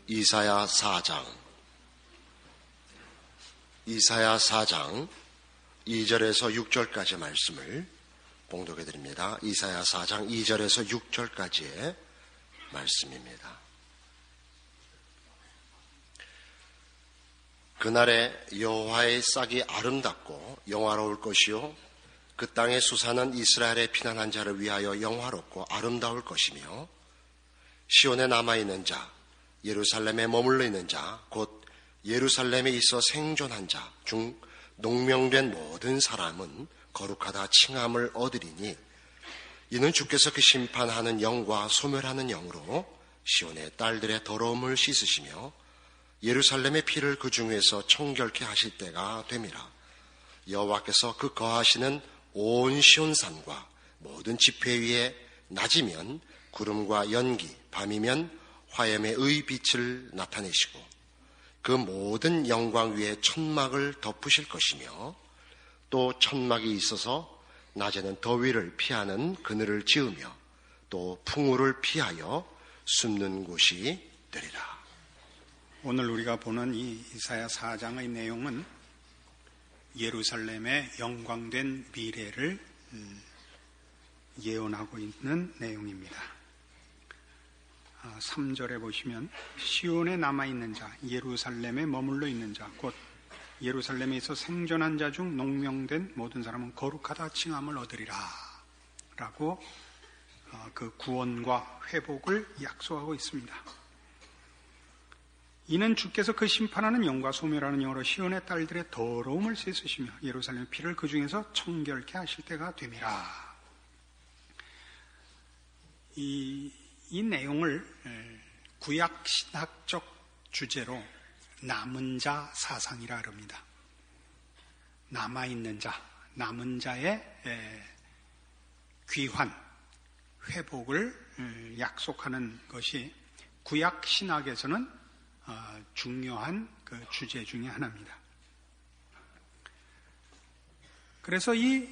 이사야 4장 2절에서 6절까지 말씀을 봉독해 드립니다. 이사야 4장 2절에서 6절까지의 말씀입니다. 그날에 여호와의 싹이 아름답고 영화로울 것이요 그 땅의 수사는 이스라엘의 피난한 자를 위하여 영화롭고 아름다울 것이며 시온에 남아있는 자, 예루살렘에 머물러 있는 자, 곧 예루살렘에 있어 생존한 자 중 농명된 모든 사람은 거룩하다 칭함을 얻으리니 이는 주께서 그 심판하는 영과 소멸하는 영으로 시온의 딸들의 더러움을 씻으시며 예루살렘의 피를 그 중에서 청결케 하실 때가 됨이라. 여호와께서 그 거하시는 온 시온산과 모든 지폐 위에 낮이면 구름과 연기, 밤이면 화염의 빛을 나타내시고 그 모든 영광 위에 천막을 덮으실 것이며 또 천막이 있어서 낮에는 더위를 피하는 그늘을 지으며 또 풍우를 피하여 숨는 곳이 되리라. 오늘 우리가 보는 이 이사야 4장의 내용은 예루살렘의 영광된 미래를 예언하고 있는 내용입니다. 3절에 보시면 시온에 남아있는 자, 예루살렘에 머물러 있는 자, 곧 예루살렘에 있어 생존한 자 중 농명된 모든 사람은 거룩하다 칭함을 얻으리라 라고 그 구원과 회복을 약속하고 있습니다. 이는 주께서 그 심판하는 영과 소멸하는 영으로 시온의 딸들의 더러움을 씻으시며 예루살렘의 피를 그 중에서 청결케 하실 때가 됨이라. 이 내용을 구약신학적 주제로 남은 자 사상이라 합니다. 남아있는 자, 남은 자의 귀환, 회복을 약속하는 것이 구약신학에서는 중요한 그 주제 중에 하나입니다. 그래서 이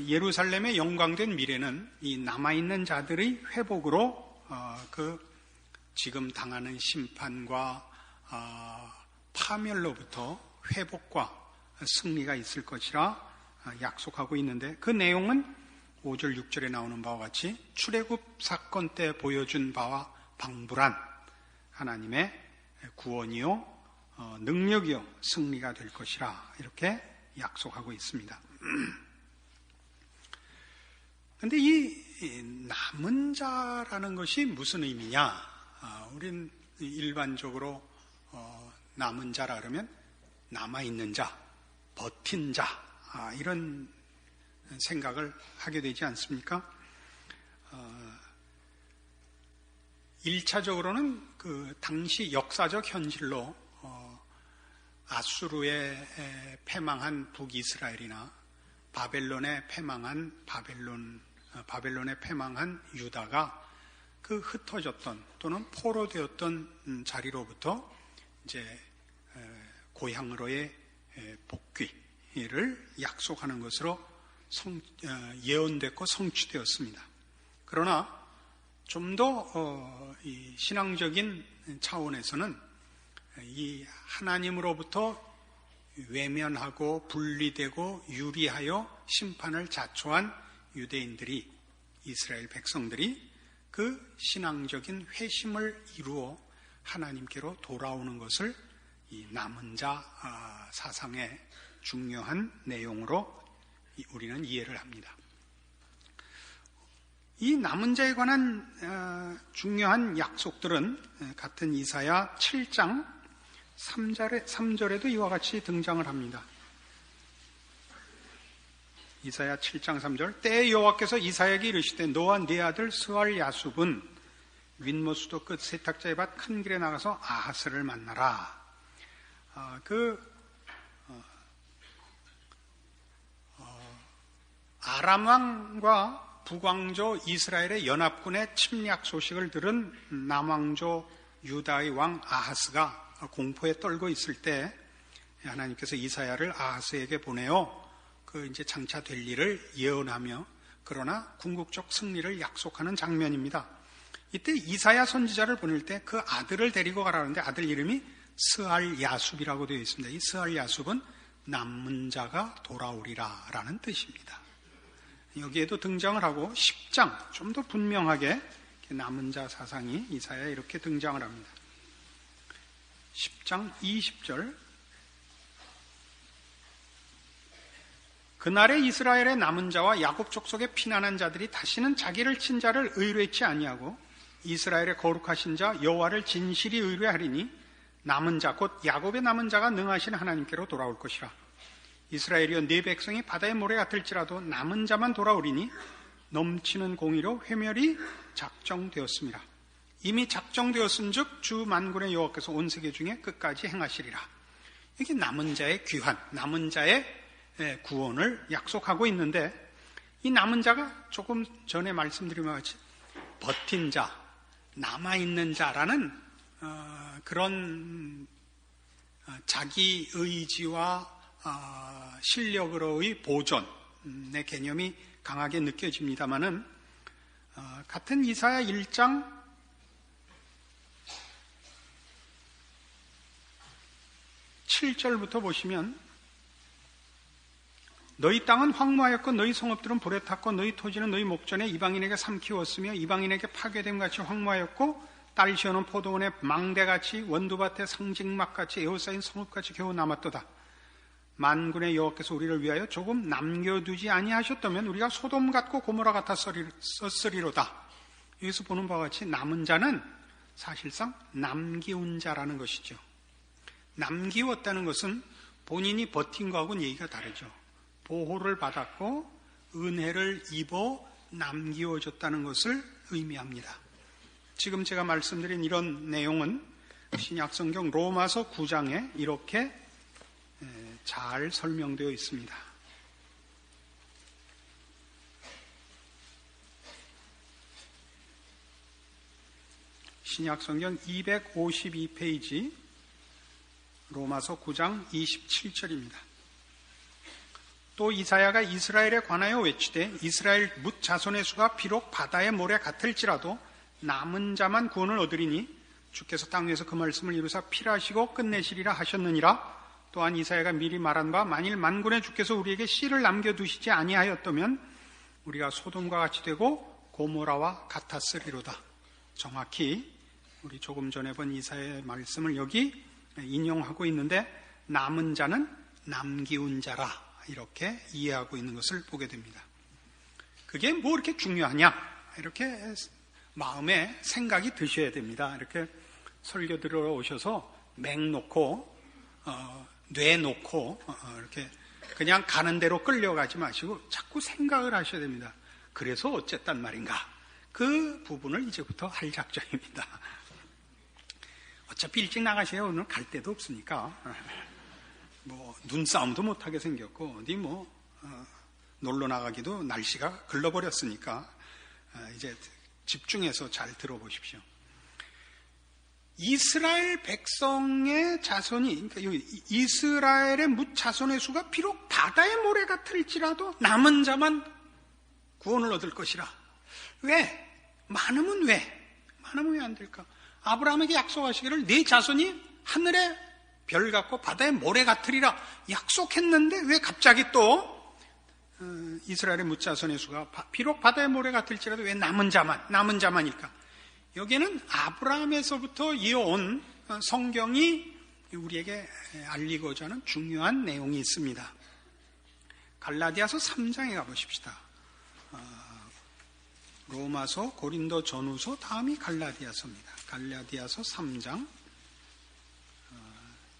예루살렘의 영광된 미래는 이 남아있는 자들의 회복으로 그 지금 당하는 심판과 파멸로부터 회복과 승리가 있을 것이라 약속하고 있는데 그 내용은 5절 6절에 나오는 바와 같이 출애굽 사건 때 보여준 바와 방불한 하나님의 구원이요 능력이요 승리가 될 것이라 이렇게 약속하고 있습니다. 그런데 이 남은 자라는 것이 무슨 의미냐? 우린 일반적으로 남은 자라 그러면 남아있는 자, 버틴 자 이런 생각을 하게 되지 않습니까? 1차적으로는 그 당시 역사적 현실로 아수르에 패망한 북이스라엘이나 바벨론에 패망한 유다가 그 흩어졌던 또는 포로되었던 자리로부터 이제 고향으로의 복귀를 약속하는 것으로 예언됐고 성취되었습니다. 그러나 좀 더 신앙적인 차원에서는 이 하나님으로부터 외면하고 분리되고 유리하여 심판을 자초한 유대인들이 이스라엘 백성들이 그 신앙적인 회심을 이루어 하나님께로 돌아오는 것을 이 남은 자 사상의 중요한 내용으로 우리는 이해를 합니다. 이 남은 자에 관한 중요한 약속들은 같은 이사야 7장 3절에도 이와 같이 등장을 합니다. 이사야 7장 3절 때에 여호와께서 이사야에게 이르시되 너와 네 아들 스알 야숲은 윗모수도 끝 세탁자의 밭 큰 길에 나가서 아하스를 만나라. 아람 왕과 북왕조 이스라엘의 연합군의 침략 소식을 들은 남왕조 유다의 왕 아하스가 공포에 떨고 있을 때 하나님께서 이사야를 아하스에게 보내어 그 이제 장차 될 일을 예언하며 그러나 궁극적 승리를 약속하는 장면입니다. 이때 이사야 선지자를 보낼 때 그 아들을 데리고 가라는데 아들 이름이 스알야숲이라고 되어 있습니다. 이 스알야숲은 남은 자가 돌아오리라 라는 뜻입니다. 여기에도 등장을 하고 10장 좀 더 분명하게 남은 자 사상이 이사야에 이렇게 등장을 합니다. 10장 20절 그날에 이스라엘의 남은 자와 야곱 족속의 피난한 자들이 다시는 자기를 친 자를 의뢰치 아니하고 이스라엘의 거룩하신 자 여호와를 진실이 의뢰하리니 남은 자 곧 야곱의 남은 자가 능하신 하나님께로 돌아올 것이라. 이스라엘이여 네 백성이 바다의 모래 같을지라도 남은 자만 돌아오리니 넘치는 공의로 회멸이 작정되었습니다. 이미 작정되었은즉 주 만군의 여호와께서 온 세계 중에 끝까지 행하시리라. 이게 남은 자의 귀환, 남은 자의 구원을 약속하고 있는데 이 남은 자가 조금 전에 말씀드린 것 같이 버틴 자, 남아있는 자라는 그런 자기 의지와 실력으로의 보존의 개념이 강하게 느껴집니다마는 같은 이사야 1장 7절부터 보시면 너희 땅은 황무하였고 너희 성읍들은 불에 탔고 너희 토지는 너희 목전에 이방인에게 삼키웠으며 이방인에게 파괴됨 같이 황무하였고 딸 시어는 포도원의 망대같이 원두밭의 상징막같이 에워싸인 성읍같이 겨우 남았도다. 만군의 여호와께서 우리를 위하여 조금 남겨두지 아니하셨다면 우리가 소돔 같고 고모라 같았으리로다. 여기서 보는 바와 같이 남은 자는 사실상 남기운 자라는 것이죠. 남기웠다는 것은 본인이 버틴 거하고는 얘기가 다르죠. 보호를 받았고 은혜를 입어 남기워졌다는 것을 의미합니다. 지금 제가 말씀드린 이런 내용은 신약성경 로마서 9장에 이렇게 잘 설명되어 있습니다. 신약성경 252페이지 로마서 9장 27절입니다. 또 이사야가 이스라엘에 관하여 외치되 이스라엘 뭇 자손의 수가 비록 바다의 모래 같을지라도 남은 자만 구원을 얻으리니 주께서 땅 위에서 그 말씀을 이루사 필하시고 끝내시리라 하셨느니라. 또한 이사야가 미리 말한 바 만일 만군의 주께서 우리에게 씨를 남겨두시지 아니하였다면 우리가 소돔과 같이 되고 고모라와 같았으리로다. 정확히 우리 조금 전에 본 이사야의 말씀을 여기 인용하고 있는데 남은 자는 남기운 자라 이렇게 이해하고 있는 것을 보게 됩니다. 그게 뭐 이렇게 중요하냐 이렇게 마음에 생각이 드셔야 됩니다. 이렇게 설교 들어오셔서 맥 놓고 뇌 놓고 이렇게 그냥 가는 대로 끌려가지 마시고 자꾸 생각을 하셔야 됩니다. 그래서 어쨌단 말인가? 그 부분을 이제부터 할 작정입니다. 어차피 일찍 나가셔야 오늘 갈 데도 없으니까 뭐 눈싸움도 못하게 생겼고 어디 뭐 놀러 나가기도 날씨가 글러버렸으니까 이제 집중해서 잘 들어보십시오. 이스라엘 백성의 자손이 그러니까 이스라엘의 뭇 자손의 수가 비록 바다의 모래 같을지라도 남은 자만 구원을 얻을 것이라. 왜? 많으면 왜? 많으면 왜 안 될까? 아브라함에게 약속하시기를 네 자손이 하늘의 별 같고 바다의 모래 같으리라 약속했는데 왜 갑자기 또 이스라엘의 뭇 자손의 수가 비록 바다의 모래 같을지라도 왜 남은 자만일까? 여기에는 아브라함에서부터 이어온 성경이 우리에게 알리고자 하는 중요한 내용이 있습니다. 갈라디아서 3장에 가보십시다. 로마서, 고린도 전후서, 다음이 갈라디아서입니다. 갈라디아서 3장,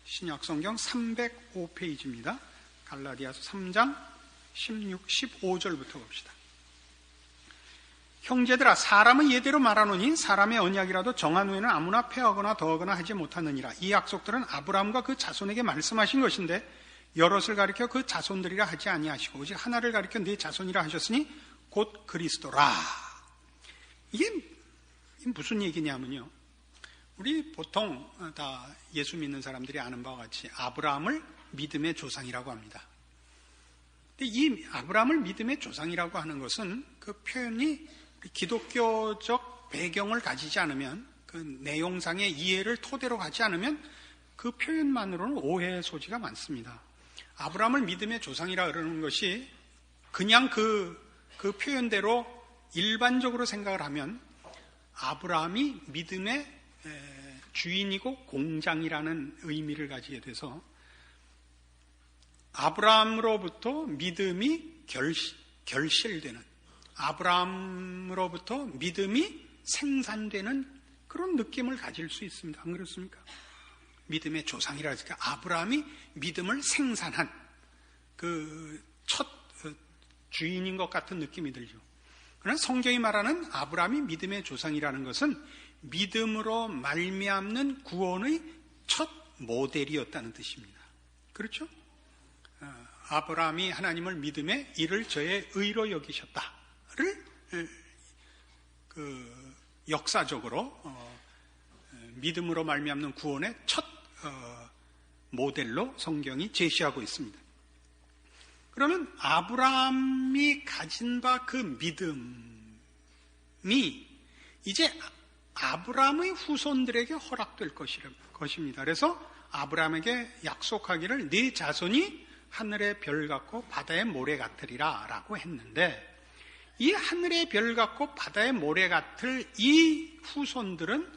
신약성경 305페이지입니다. 갈라디아서 3장 16, 15절부터 봅시다. 형제들아 사람은 예대로 말하노니 사람의 언약이라도 정한 후에는 아무나 패하거나 더하거나 하지 못하느니라. 이 약속들은 아브라함과 그 자손에게 말씀하신 것인데 여럿을 가리켜 그 자손들이라 하지 아니하시고 오직 하나를 가리켜 네 자손이라 하셨으니 곧 그리스도라. 이게 무슨 얘기냐면요, 우리 보통 다 예수 믿는 사람들이 아는 바와 같이 아브라함을 믿음의 조상이라고 합니다. 근데 이 아브라함을 믿음의 조상이라고 하는 것은 그 표현이 기독교적 배경을 가지지 않으면, 그 내용상의 이해를 토대로 가지 않으면 그 표현만으로는 오해의 소지가 많습니다. 아브라함을 믿음의 조상이라 그러는 것이 그냥 그 표현대로 일반적으로 생각을 하면 아브라함이 믿음의 주인이고 공장이라는 의미를 가지게 돼서 아브라함으로부터 믿음이 결실되는, 아브라함으로부터 믿음이 생산되는 그런 느낌을 가질 수 있습니다. 안 그렇습니까? 믿음의 조상이라 했으니까 아브라함이 믿음을 생산한 그 첫 주인인 것 같은 느낌이 들죠. 그러나 성경이 말하는 아브라함이 믿음의 조상이라는 것은 믿음으로 말미암는 구원의 첫 모델이었다는 뜻입니다. 그렇죠? 아브라함이 하나님을 믿음에 이를 저의 의로 여기셨다를 그 역사적으로 믿음으로 말미암는 구원의 첫 모델로 성경이 제시하고 있습니다. 그러면 아브라함이 가진 바 그 믿음이 이제 아브라함의 후손들에게 허락될 것입니다. 그래서 아브라함에게 약속하기를 네 자손이 하늘의 별 같고 바다의 모래 같으리라 라고 했는데, 이 하늘의 별 같고 바다의 모래 같을 이 후손들은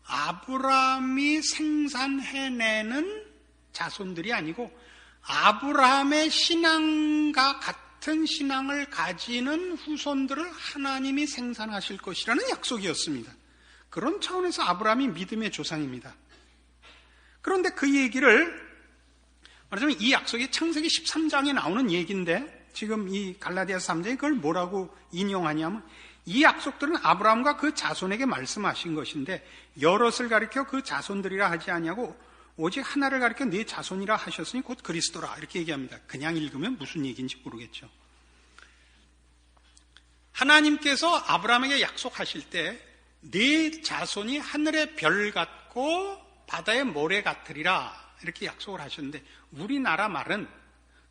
아브라함이 생산해내는 자손들이 아니고 아브라함의 신앙과 같은 신앙을 가지는 후손들을 하나님이 생산하실 것이라는 약속이었습니다. 그런 차원에서 아브라함이 믿음의 조상입니다. 그런데 그 얘기를 말하자면 이 약속이 창세기 13장에 나오는 얘기인데 지금 이 갈라디아서 3장에 그걸 뭐라고 인용하냐면 이 약속들은 아브라함과 그 자손에게 말씀하신 것인데 여럿을 가리켜 그 자손들이라 하지 아니하고 오직 하나를 가리켜 네 자손이라 하셨으니 곧 그리스도라 이렇게 얘기합니다. 그냥 읽으면 무슨 얘기인지 모르겠죠. 하나님께서 아브라함에게 약속하실 때 네 자손이 하늘의 별 같고 바다의 모래 같으리라 이렇게 약속을 하셨는데 우리나라 말은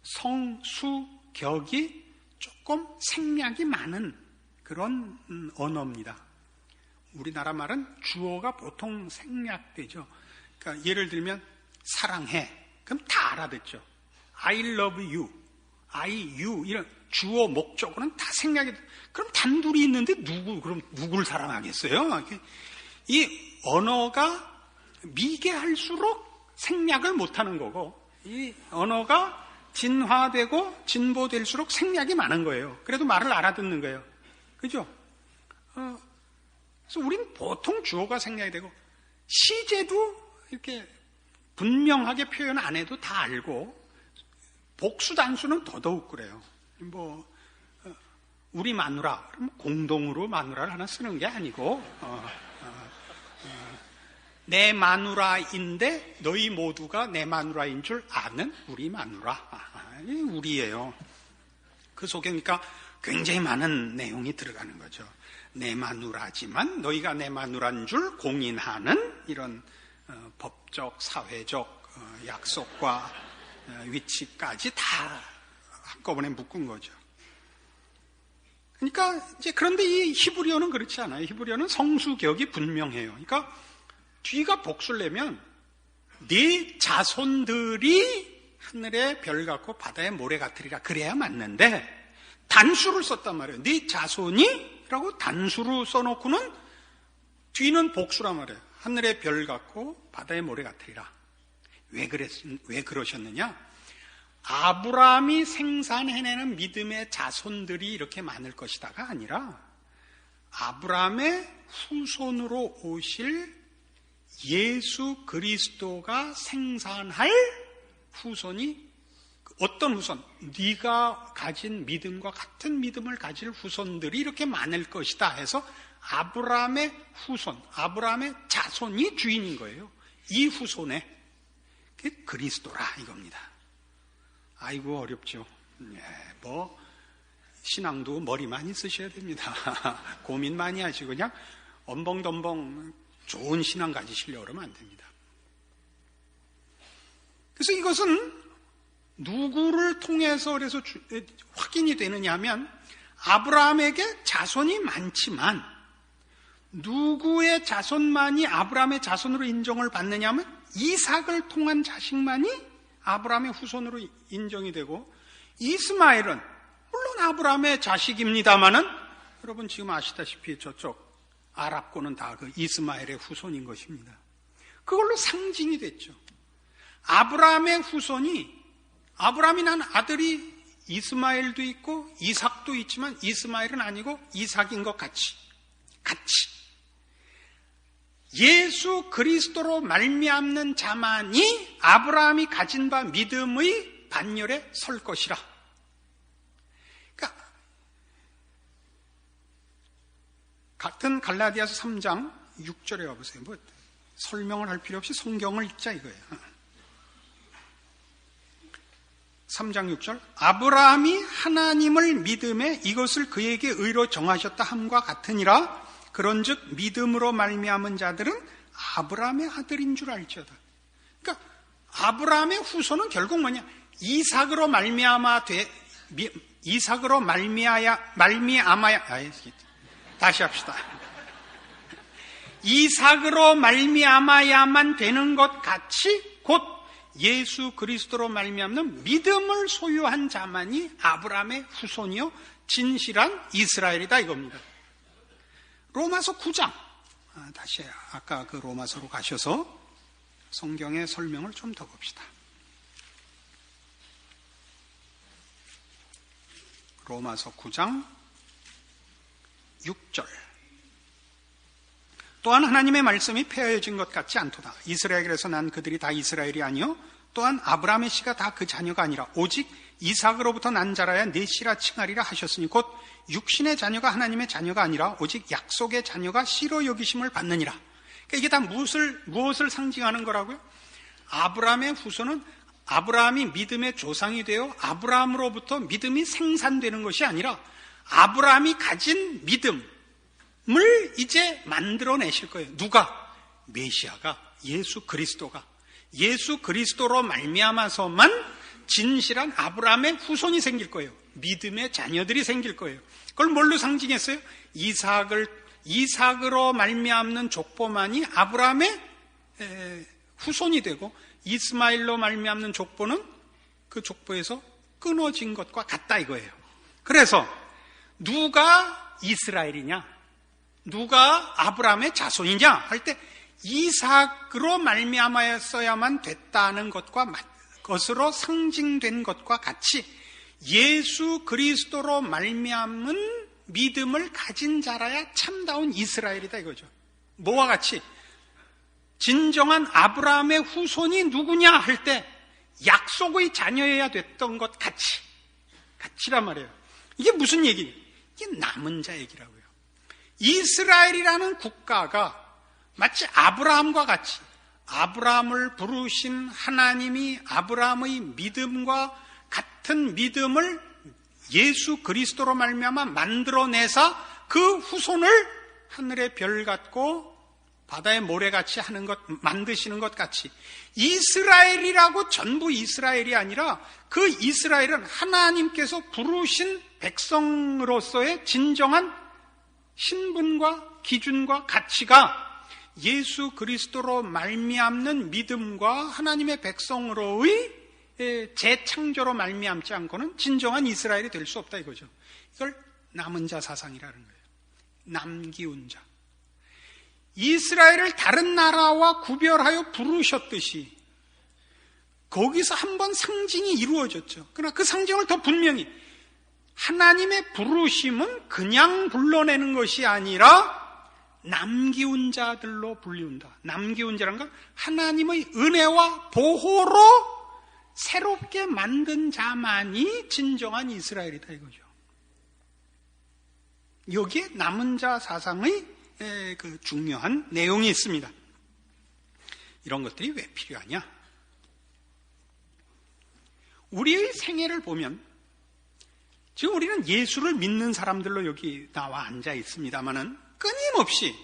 성수격이 조금 생략이 많은 그런 언어입니다. 우리나라 말은 주어가 보통 생략되죠. 그러니까 예를 들면 사랑해. 그럼 다 알아듣죠. I love you, I, you 이런 주어 목적어는 다 생략이 돼. 그럼 단둘이 있는데 그럼 누구를 사랑하겠어요? 이 언어가 미개할수록 생략을 못하는 거고 이 언어가 진화되고 진보될수록 생략이 많은 거예요. 그래도 말을 알아듣는 거예요. 그죠? 그래서 우리는 보통 주어가 생략이 되고 시제도 이렇게 분명하게 표현 안 해도 다 알고 복수 단수는 더더욱 그래요. 우리 마누라 그럼 공동으로 마누라를 하나 쓰는 게 아니고 내 마누라인데 너희 모두가 내 마누라인 줄 아는 우리 마누라. 우리예요. 그 속에 그러니까 굉장히 많은 내용이 들어가는 거죠. 내 마누라지만 너희가 내 마누라인 줄 공인하는 이런 법적, 사회적 약속과 위치까지 다 한꺼번에 묶은 거죠. 그러니까 이제 그런데 이 히브리어는 그렇지 않아요. 히브리어는 성수격이 분명해요. 그러니까 뒤가 복수를 내면 네 자손들이 하늘의 별 같고 바다의 모래 같으리라 그래야 맞는데 단수를 썼단 말이에요. 네 자손이 라고 단수로 써놓고는 뒤는 복수란 말이에요. 하늘의 별 같고 바다의 모래 같으리라. 왜 그러셨느냐? 아브라함이 생산해내는 믿음의 자손들이 이렇게 많을 것이다가 아니라 아브라함의 후손으로 오실 예수 그리스도가 생산할 후손이 어떤 후손? 네가 가진 믿음과 같은 믿음을 가질 후손들이 이렇게 많을 것이다 해서 아브라함의 후손, 아브라함의 자손이 주인인 거예요. 이 후손에 그게 그리스도라 이겁니다. 아이고 어렵죠. 신앙도 머리 많이 쓰셔야 됩니다. 고민 많이 하시고 그냥 엄벙덤벙 좋은 신앙 가지시려고 그러면 안 됩니다. 그래서 이것은 누구를 통해서 그래서 확인이 되느냐 하면 아브라함에게 자손이 많지만 누구의 자손만이 아브라함의 자손으로 인정을 받느냐 하면 이삭을 통한 자식만이 아브라함의 후손으로 인정이 되고, 이스마엘은 물론 아브라함의 자식입니다마는 여러분 지금 아시다시피 저쪽 아랍권은 다 그 이스마엘의 후손인 것입니다. 그걸로 상징이 됐죠. 아브라함의 후손이, 아브라함이 난 아들이 이스마엘도 있고 이삭도 있지만 이스마엘은 아니고 이삭인 것 같이 예수 그리스도로 말미암는 자만이 아브라함이 가진 바 믿음의 반열에 설 것이라. 그러니까 같은 갈라디아서 3장 6절에 와보세요. 뭐 설명을 할 필요 없이 성경을 읽자 이거예요. 3장 6절, 아브라함이 하나님을 믿음에 이것을 그에게 의로 정하셨다 함과 같으니라. 그런즉 믿음으로 말미암은 자들은 아브라함의 아들인 줄 알지어다. 그러니까 아브라함의 후손은 결국 뭐냐? 이삭으로 말미암아야 다시 합시다. 이삭으로 말미암아야만 되는 것 같이 곧 예수 그리스도로 말미암는 믿음을 소유한 자만이 아브라함의 후손이요 진실한 이스라엘이다 이겁니다. 로마서 9장, 다시 아까 그 로마서로 가셔서 성경의 설명을 좀 더 봅시다. 로마서 9장 6절. 또한 하나님의 말씀이 폐하여진 것 같지 않도다. 이스라엘에서 난 그들이 다 이스라엘이 아니요 또한 아브라함의 씨가 다 그 자녀가 아니라 오직 이삭으로부터 난 자라야 내 씨라 칭하리라 하셨으니 곧 육신의 자녀가 하나님의 자녀가 아니라 오직 약속의 자녀가 씨로 여기심을 받느니라. 그러니까 이게 다 무엇을 상징하는 거라고요? 아브라함의 후손은 아브라함이 믿음의 조상이 되어 아브라함으로부터 믿음이 생산되는 것이 아니라 아브라함이 가진 믿음을 이제 만들어내실 거예요. 누가? 메시아가, 예수 그리스도가. 예수 그리스도로 말미암아서만 진실한 아브라함의 후손이 생길 거예요. 믿음의 자녀들이 생길 거예요. 그걸 뭘로 상징했어요? 이삭으로 말미암는 족보만이 아브라함의 후손이 되고 이스마엘로 말미암는 족보는 그 족보에서 끊어진 것과 같다 이거예요. 그래서 누가 이스라엘이냐? 누가 아브라함의 자손이냐? 할 때 이삭으로 말미암아야만 됐다는 것으로 상징된 것과 같이 예수 그리스도로 말미암은 믿음을 가진 자라야 참다운 이스라엘이다 이거죠. 뭐와 같이? 진정한 아브라함의 후손이 누구냐 할 때 약속의 자녀여야 됐던 것 같이란 말이에요. 이게 무슨 얘기냐? 이게 남은 자 얘기라고요. 이스라엘이라는 국가가 마치 아브라함과 같이 아브라함을 부르신 하나님이 아브라함의 믿음과 같은 믿음을 예수 그리스도로 말미암아 만들어내사 그 후손을 하늘의 별 같고 바다의 모래같이 하는 것, 만드시는 것 같이 이스라엘이라고 전부 이스라엘이 아니라 그 이스라엘은 하나님께서 부르신 백성으로서의 진정한 신분과 기준과 가치가 예수 그리스도로 말미암는 믿음과 하나님의 백성으로의 재창조로 말미암지 않고는 진정한 이스라엘이 될 수 없다 이거죠. 이걸 남은 자 사상이라는 거예요. 남기운 자. 이스라엘을 다른 나라와 구별하여 부르셨듯이 거기서 한번 상징이 이루어졌죠. 그러나 그 상징을 더 분명히 하나님의 부르심은 그냥 불러내는 것이 아니라 남기운 자들로 불리운다. 남기운 자란 건 하나님의 은혜와 보호로 새롭게 만든 자만이 진정한 이스라엘이다 이거죠. 여기에 남은 자 사상의 그 중요한 내용이 있습니다. 이런 것들이 왜 필요하냐? 우리의 생애를 보면 지금 우리는 예수를 믿는 사람들로 여기 나와 앉아 있습니다만은 끊임없이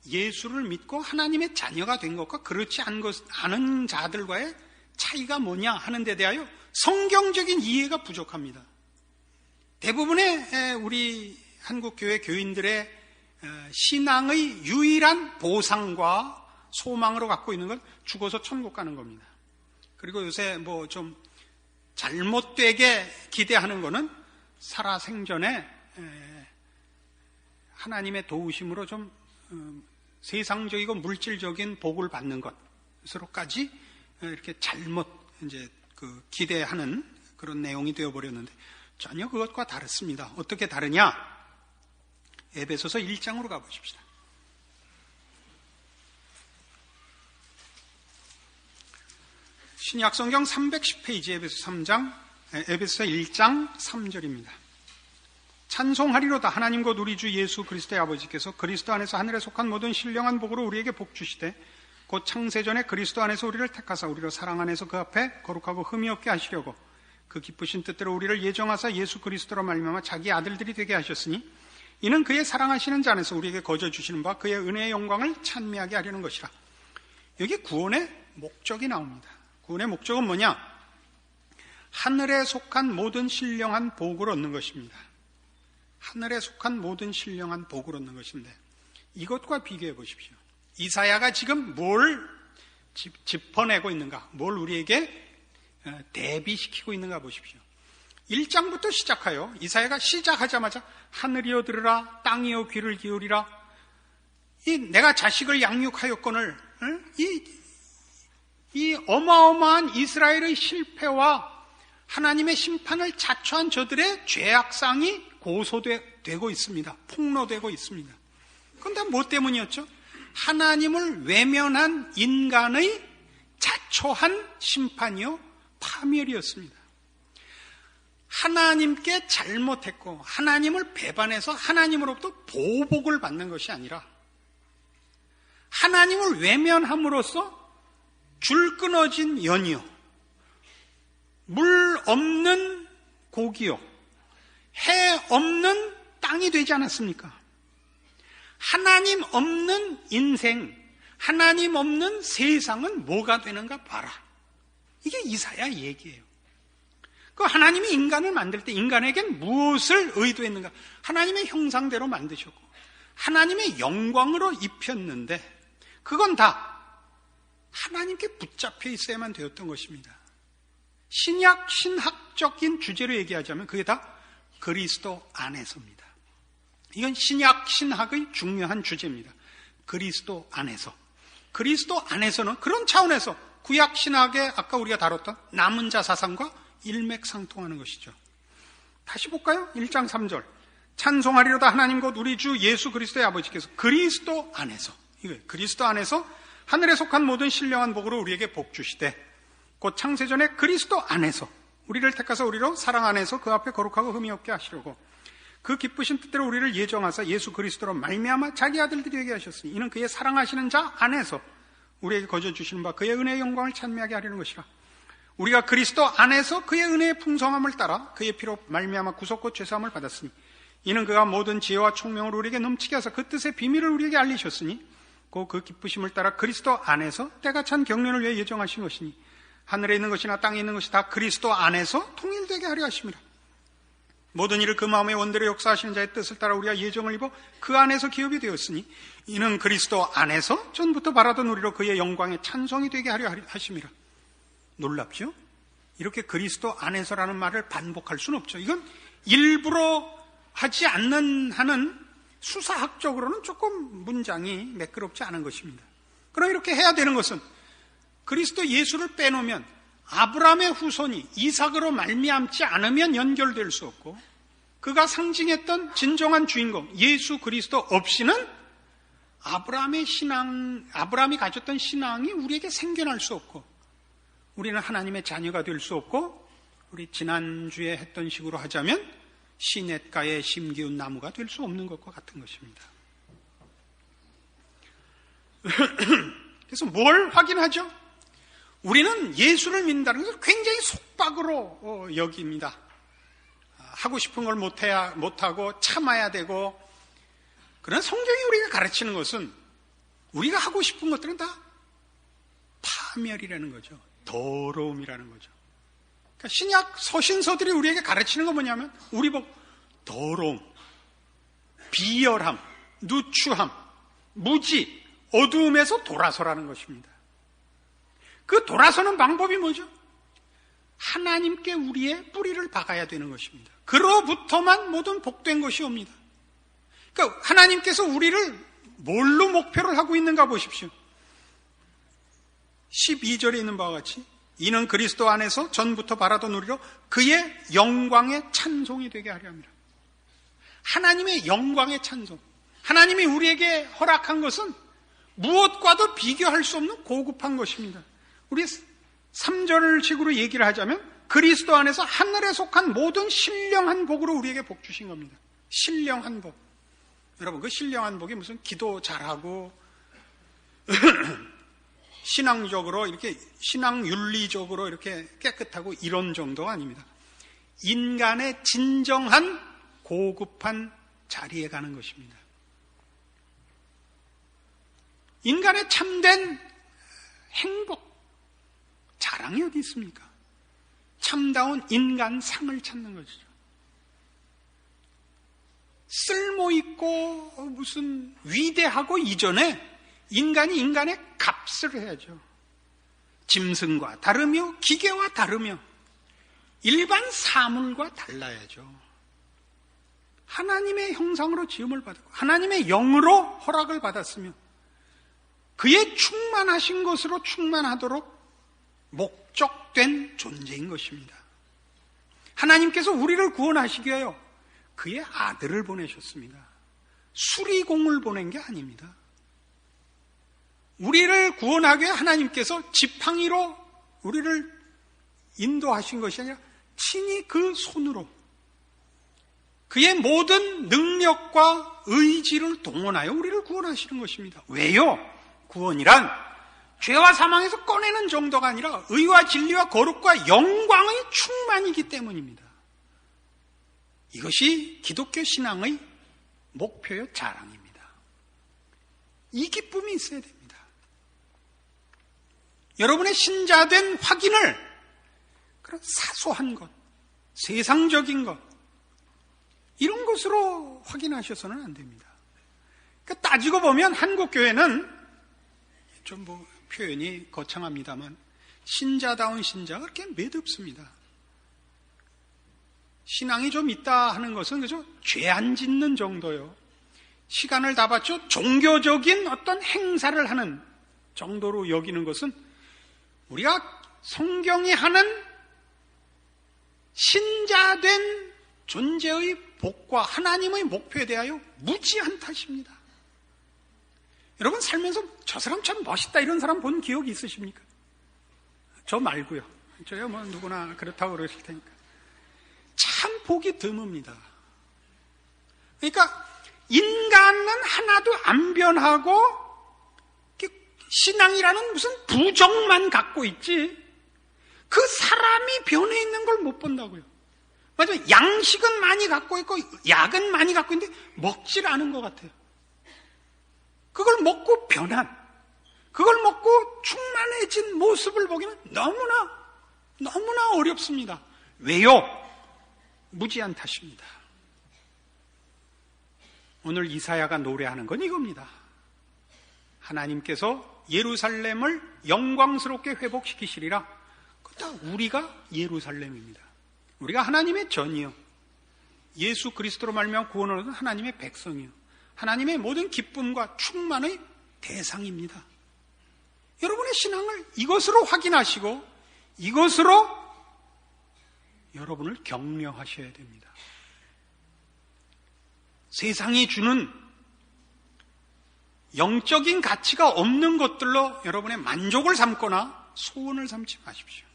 예수를 믿고 하나님의 자녀가 된 것과 그렇지 않은 자들과의 차이가 뭐냐 하는 데 대하여 성경적인 이해가 부족합니다. 대부분의 우리 한국교회 교인들의 신앙의 유일한 보상과 소망으로 갖고 있는 건 죽어서 천국 가는 겁니다. 그리고 요새 뭐 좀 잘못되게 기대하는 거는 살아생전에 하나님의 도우심으로 좀 세상적이고 물질적인 복을 받는 것으로까지 이렇게 잘못 이제 기대하는 그런 내용이 되어버렸는데 전혀 그것과 다릅니다. 어떻게 다르냐? 에베소서 1장으로 가보십시다. 신약성경 310페이지 에베소서 1장 3절입니다. 찬송하리로다 하나님 곧 우리 주 예수 그리스도의 아버지께서 그리스도 안에서 하늘에 속한 모든 신령한 복으로 우리에게 복 주시되 곧 창세전에 그리스도 안에서 우리를 택하사 우리로 사랑 안에서 그 앞에 거룩하고 흠이 없게 하시려고 그 기쁘신 뜻대로 우리를 예정하사 예수 그리스도로 말미암아 자기 아들들이 되게 하셨으니 이는 그의 사랑하시는 자 안에서 우리에게 거저 주시는 바 그의 은혜의 영광을 찬미하게 하려는 것이라. 여기 구원의 목적이 나옵니다. 구원의 목적은 뭐냐? 하늘에 속한 모든 신령한 복을 얻는 것입니다. 하늘에 속한 모든 신령한 복을 얻는 것인데 이것과 비교해 보십시오. 이사야가 지금 뭘 짚어내고 있는가? 뭘 우리에게 대비시키고 있는가 보십시오. 1장부터 시작하여 이사야가 시작하자마자 하늘이여 들으라 땅이여 귀를 기울이라 내가 자식을 양육하였거늘 이 어마어마한 이스라엘의 실패와 하나님의 심판을 자초한 저들의 죄악상이 고소되고 있습니다. 폭로되고 있습니다. 그런데 뭐 때문이었죠? 하나님을 외면한 인간의 자초한 심판이요 파멸이었습니다. 하나님께 잘못했고 하나님을 배반해서 하나님으로부터 보복을 받는 것이 아니라 하나님을 외면함으로써 줄 끊어진 연이요 물 없는 고기요 해 없는 땅이 되지 않았습니까? 하나님 없는 인생, 하나님 없는 세상은 뭐가 되는가 봐라. 이게 이사야 얘기예요. 그 하나님이 인간을 만들 때 인간에겐 무엇을 의도했는가? 하나님의 형상대로 만드셨고 하나님의 영광으로 입혔는데 그건 다 하나님께 붙잡혀 있어야만 되었던 것입니다. 신학적인 주제로 얘기하자면 그게 다 그리스도 안에서입니다. 이건 신학의 중요한 주제입니다. 그리스도 안에서. 그리스도 안에서는 그런 차원에서 구약신학의 아까 우리가 다뤘던 남은 자 사상과 일맥상통하는 것이죠. 다시 볼까요? 1장 3절. 찬송하리로다 하나님 곧 우리 주 예수 그리스도의 아버지께서 그리스도 안에서 이거예요. 그리스도 안에서 하늘에 속한 모든 신령한 복으로 우리에게 복 주시되 곧 창세전에 그리스도 안에서 우리를 택하사 우리로 사랑 안에서 그 앞에 거룩하고 흠이 없게 하시려고 그 기쁘신 뜻대로 우리를 예정하사 예수 그리스도로 말미암아 자기 아들들이 되게 하셨으니 이는 그의 사랑하시는 자 안에서 우리에게 거저 주시는 바 그의 은혜의 영광을 찬미하게 하려는 것이라. 우리가 그리스도 안에서 그의 은혜의 풍성함을 따라 그의 피로 말미암아 구속과 죄사함을 받았으니 이는 그가 모든 지혜와 총명으로 우리에게 넘치게 하사 그 뜻의 비밀을 우리에게 알리셨으니 곧 그 기쁘심을 따라 그리스도 안에서 때가 찬 경륜을 위해 예정하신 것이니 하늘에 있는 것이나 땅에 있는 것이 다 그리스도 안에서 통일되게 하려 하심이라. 모든 일을 그 마음의 원대로 역사하시는 자의 뜻을 따라 우리가 예정을 입어 그 안에서 기업이 되었으니 이는 그리스도 안에서 전부터 바라던 우리로 그의 영광의 찬송이 되게 하려 하심이라. 놀랍죠? 이렇게 그리스도 안에서라는 말을 반복할 수는 없죠. 이건 일부러 하지 않는 하는 수사학적으로는 조금 문장이 매끄럽지 않은 것입니다. 그럼 이렇게 해야 되는 것은 그리스도 예수를 빼놓으면 아브라함의 후손이 이삭으로 말미암지 않으면 연결될 수 없고 그가 상징했던 진정한 주인공 예수 그리스도 없이는 아브라함이 가졌던 신앙이 우리에게 생겨날 수 없고 우리는 하나님의 자녀가 될 수 없고 우리 지난주에 했던 식으로 하자면 시냇가에 심기운 나무가 될 수 없는 것과 같은 것입니다. 그래서 뭘 확인하죠? 우리는 예수를 믿는다는 것을 굉장히 속박으로 여깁니다. 하고 싶은 걸 못하고 참아야 되고 그러나 성경이 우리가 가르치는 것은 우리가 하고 싶은 것들은 다 파멸이라는 거죠. 더러움이라는 거죠. 그러니까 신약 서신서들이 우리에게 가르치는 건 뭐냐면 우리 보고 더러움, 비열함, 누추함, 무지, 어두움에서 돌아서라는 것입니다. 그 돌아서는 방법이 뭐죠? 하나님께 우리의 뿌리를 박아야 되는 것입니다. 그로부터만 모든 복된 것이 옵니다. 그러니까 하나님께서 우리를 뭘로 목표를 하고 있는가 보십시오. 12절에 있는 바와 같이 이는 그리스도 안에서 전부터 바라던 우리로 그의 영광의 찬송이 되게 하려 합니다. 하나님의 영광의 찬송. 하나님이 우리에게 허락한 것은 무엇과도 비교할 수 없는 고급한 것입니다. 우리 3절식으로 얘기를 하자면 그리스도 안에서 하늘에 속한 모든 신령한 복으로 우리에게 복 주신 겁니다. 신령한 복. 여러분, 그 신령한 복이 무슨 기도 잘하고 신앙적으로 이렇게 신앙윤리적으로 이렇게 깨끗하고 이런 정도가 아닙니다. 인간의 진정한 고급한 자리에 가는 것입니다. 인간의 참된 행복, 자랑이 어디 있습니까? 참다운 인간상을 찾는 것이죠. 쓸모있고 무슨 위대하고 이전에 인간이 인간의 값을 해야죠. 짐승과 다르며 기계와 다르며 일반 사물과 달라야죠. 하나님의 형상으로 지음을 받았고 하나님의 영으로 허락을 받았으며 그의 충만하신 것으로 충만하도록 목적된 존재인 것입니다. 하나님께서 우리를 구원하시기 위하여 그의 아들을 보내셨습니다. 수리공을 보낸 게 아닙니다. 우리를 구원하기 위해 하나님께서 지팡이로 우리를 인도하신 것이 아니라 친히 그 손으로 그의 모든 능력과 의지를 동원하여 우리를 구원하시는 것입니다. 왜요? 구원이란 죄와 사망에서 꺼내는 정도가 아니라 의와 진리와 거룩과 영광의 충만이기 때문입니다. 이것이 기독교 신앙의 목표요 자랑입니다. 이 기쁨이 있어야 됩니다. 여러분의 신자된 확인을 그런 사소한 것, 세상적인 것 이런 것으로 확인하셔서는 안 됩니다. 그러니까 따지고 보면 한국 교회는 좀 표현이 거창합니다만 신자다운 신자가 그렇게 매듭습니다. 신앙이 좀 있다 하는 것은 그저 죄 안 짓는 정도요. 시간을 다 바쳐 종교적인 어떤 행사를 하는 정도로 여기는 것은 우리가 성경이 하는 신자된 존재의 복과 하나님의 목표에 대하여 무지한 탓입니다. 여러분 살면서 저 사람 참 멋있다 이런 사람 본 기억이 있으십니까? 저 말고요. 저야 뭐 누구나 그렇다고 그러실 테니까. 참 보기 드뭅니다. 그러니까 인간은 하나도 안 변하고 신앙이라는 무슨 부정만 갖고 있지 그 사람이 변해 있는 걸 못 본다고요. 맞아요. 양식은 많이 갖고 있고 약은 많이 갖고 있는데 먹질 않은 것 같아요. 그걸 먹고 변한, 그걸 먹고 충만해진 모습을 보기는 너무나 어렵습니다. 왜요? 무지한 탓입니다. 오늘 이사야가 노래하는 건 이겁니다. 하나님께서 예루살렘을 영광스럽게 회복시키시리라. 다 우리가 예루살렘입니다. 우리가 하나님의 전이요, 예수 그리스도로 말미암아 구원을 얻은 하나님의 백성이요, 하나님의 모든 기쁨과 충만의 대상입니다. 여러분의 신앙을 이것으로 확인하시고 이것으로 여러분을 격려하셔야 됩니다. 세상이 주는 영적인 가치가 없는 것들로 여러분의 만족을 삼거나 소원을 삼지 마십시오.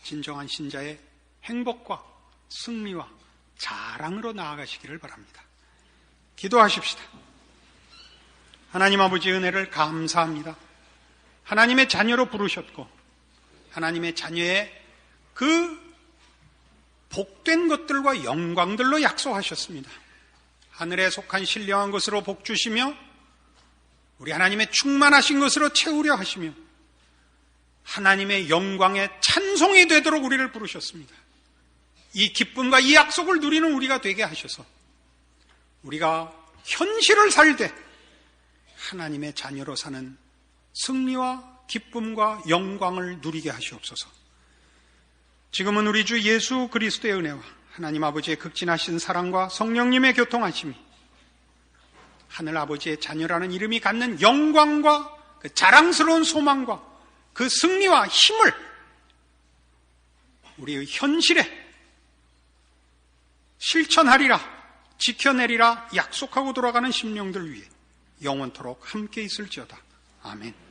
진정한 신자의 행복과 승리와 자랑으로 나아가시기를 바랍니다. 기도하십시다. 하나님 아버지 은혜를 감사합니다. 하나님의 자녀로 부르셨고 하나님의 자녀의 그 복된 것들과 영광들로 약속하셨습니다. 하늘에 속한 신령한 것으로 복 주시며 우리 하나님의 충만하신 것으로 채우려 하시며 하나님의 영광의 찬송이 되도록 우리를 부르셨습니다. 이 기쁨과 이 약속을 누리는 우리가 되게 하셔서 우리가 현실을 살되 하나님의 자녀로 사는 승리와 기쁨과 영광을 누리게 하시옵소서. 지금은 우리 주 예수 그리스도의 은혜와 하나님 아버지의 극진하신 사랑과 성령님의 교통하심이 하늘 아버지의 자녀라는 이름이 갖는 영광과 그 자랑스러운 소망과 그 승리와 힘을 우리의 현실에 실천하리라, 지켜내리라 약속하고 돌아가는 심령들 위해 영원토록 함께 있을지어다. 아멘.